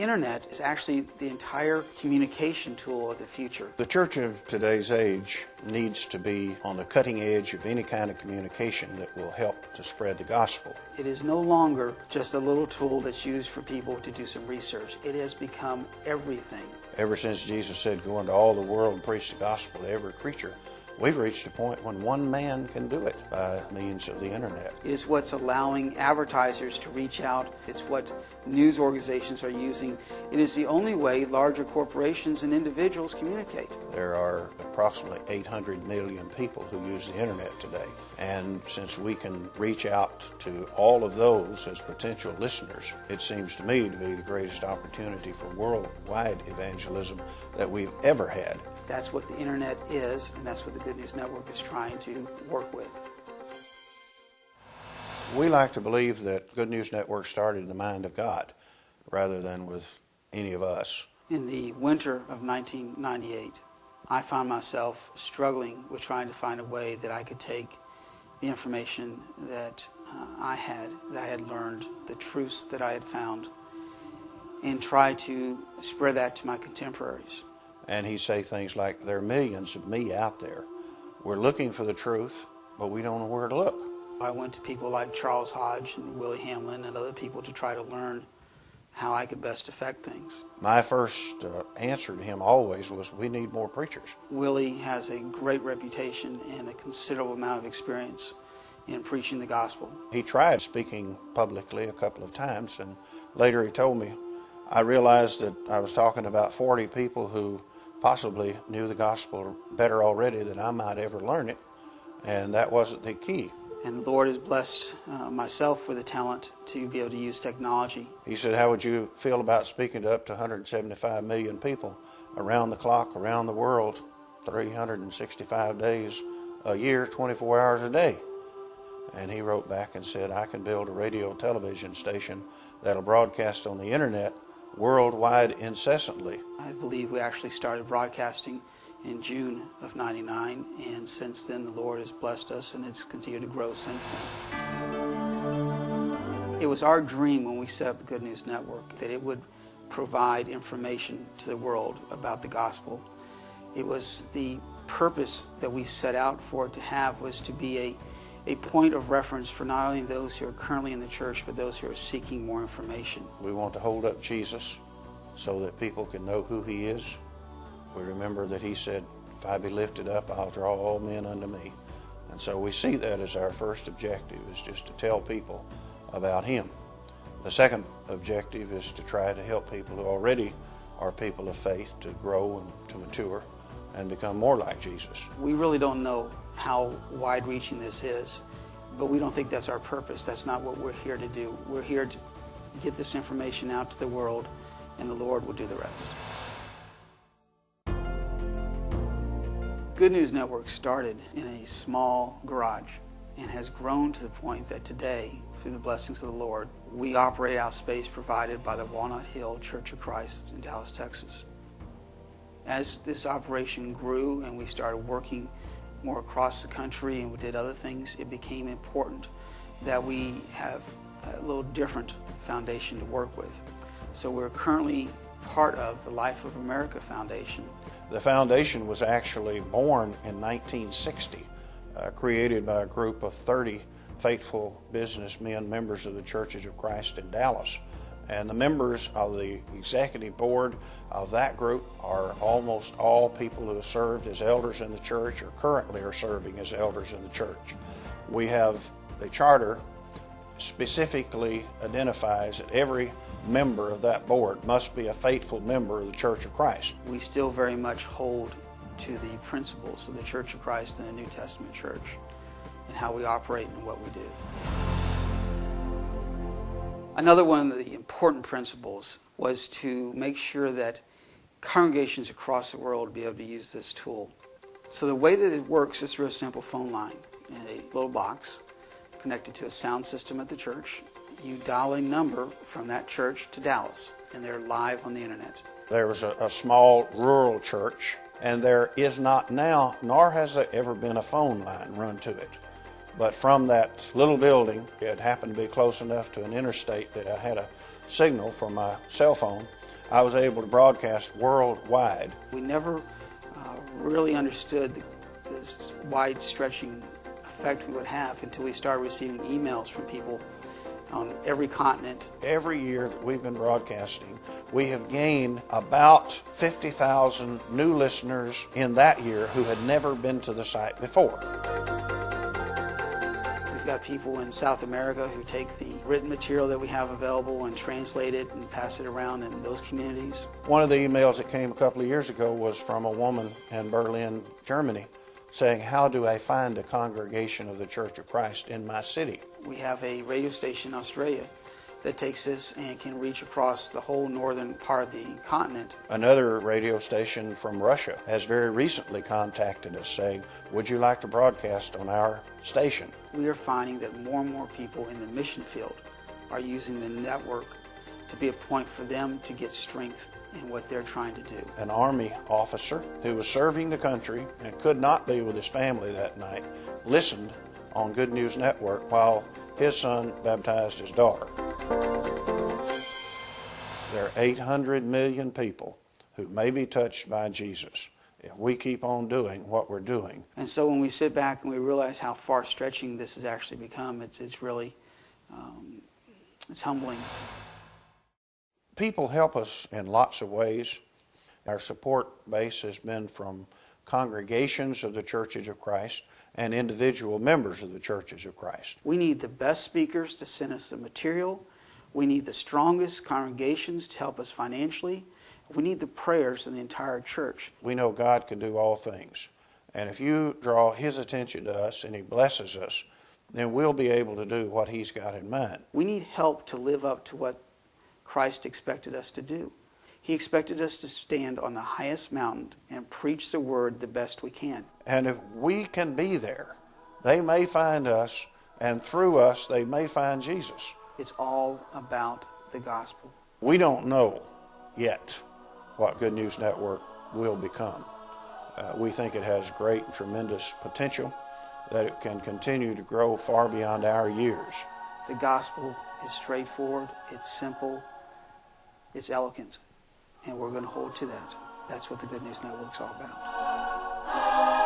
internet is actually the entire communication tool of the future. The church of today's age needs to be on the cutting edge of any kind of communication that will help to spread the gospel. It is no longer just a little tool that's used for people to do some research. It has become everything. Ever since Jesus said, go into all the world and preach the gospel to every creature, we've reached a point when one man can do it by means of the internet. It is what's allowing advertisers to reach out. It's what news organizations are using. It is the only way larger corporations and individuals communicate. There are approximately 800 million people who use the internet today. And since we can reach out to all of those as potential listeners, it seems to me to be the greatest opportunity for worldwide evangelism that we've ever had. That's what the internet is, and that's what the Good News Network is trying to work with. We like to believe that Good News Network started in the mind of God rather than with any of us. In the winter of 1998, I found myself struggling with trying to find a way that I could take the information that I had learned, the truths that I had found, and try to spread that to my contemporaries. And he'd say things like, there are millions of me out there. We're looking for the truth, but we don't know where to look. I went to people like Charles Hodge and Willie Hamlin and other people to try to learn how I could best affect things. My first answer to him always was, we need more preachers. Willie has a great reputation and a considerable amount of experience in preaching the gospel. He tried speaking publicly a couple of times, and later he told me, I realized that I was talking about 40 people who possibly knew the gospel better already than I might ever learn it, and that wasn't the key. And the Lord has blessed myself with the talent to be able to use technology. He said, how would you feel about speaking to up to 175 million people around the clock, around the world, 365 days a year, 24 hours a day? And he wrote back and said, I can build a radio television station that'll broadcast on the internet worldwide incessantly. I believe we actually started broadcasting in June of '99, and since then the Lord has blessed us, and it's continued to grow since then. It was our dream when we set up the Good News Network that it would provide information to the world about the gospel. It was the purpose that we set out for it to have, was to be a point of reference for not only those who are currently in the church, but those who are seeking more information. We want to hold up Jesus so that people can know who he is. We remember that he said, if I be lifted up, I'll draw all men unto me. And so we see that as our first objective, is just to tell people about him. The second objective is to try to help people who already are people of faith to grow and to mature and become more like Jesus. We really don't know how wide-reaching this is, but we don't think that's our purpose. That's not what we're here to do. We're here to get this information out to the world, and the Lord will do the rest. Good News Network started in a small garage and has grown to the point that today, through the blessings of the Lord, we operate out of space provided by the Walnut Hill Church of Christ in Dallas, Texas. As this operation grew and we started working more across the country and we did other things, it became important that we have a little different foundation to work with. So we're currently part of the Life of America Foundation. The foundation was actually born in 1960, created by a group of 30 faithful businessmen, members of the Churches of Christ in Dallas. And the members of the executive board of that group are almost all people who have served as elders in the church or currently are serving as elders in the church. We have a charter specifically identifies that every member of that board must be a faithful member of the Church of Christ. We still very much hold to the principles of the Church of Christ and the New Testament church and how we operate and what we do. Another one of the important principles was to make sure that congregations across the world be able to use this tool. So the way that it works is through a simple phone line in a little box connected to a sound system at the church. You dial a number from that church to Dallas, and they're live on the internet. There was a small rural church, and there is not now, nor has there ever been a phone line run to it. But from that little building, it happened to be close enough to an interstate that I had a signal from my cell phone. I was able to broadcast worldwide. We never really understood this wide-stretching effect we would have until we started receiving emails from people on every continent. Every year that we've been broadcasting, we have gained about 50,000 new listeners in that year who had never been to the site before. We've got people in South America who take the written material that we have available and translate it and pass it around in those communities. One of the emails that came a couple of years ago was from a woman in Berlin, Germany, saying, "How do I find a congregation of the Church of Christ in my city?" We have a radio station in Australia that takes this and can reach across the whole northern part of the continent. Another radio station from Russia has very recently contacted us saying, "Would you like to broadcast on our station?" We are finding that more and more people in the mission field are using the network to be a point for them to get strength in what they're trying to do. An Army officer who was serving the country and could not be with his family that night listened on Good News Network while his son baptized his daughter. There are 800 million people who may be touched by Jesus if we keep on doing what we're doing. And so when we sit back and we realize how far-stretching this has actually become, it's really it's humbling. People help us in lots of ways. Our support base has been from congregations of the Churches of Christ and individual members of the Churches of Christ. We need the best speakers to send us the material. We need the strongest congregations to help us financially. We need the prayers of the entire church. We know God can do all things. And if you draw His attention to us and He blesses us, then we'll be able to do what He's got in mind. We need help to live up to what Christ expected us to do. He expected us to stand on the highest mountain and preach the word the best we can. And if we can be there, they may find us, and through us they may find Jesus. It's all about the gospel. We don't know yet what Good News Network will become. We think it has great and tremendous potential, that it can continue to grow far beyond our years. The gospel is straightforward, it's simple, it's eloquent, and we're going to hold to that. That's what the Good News Network's all about.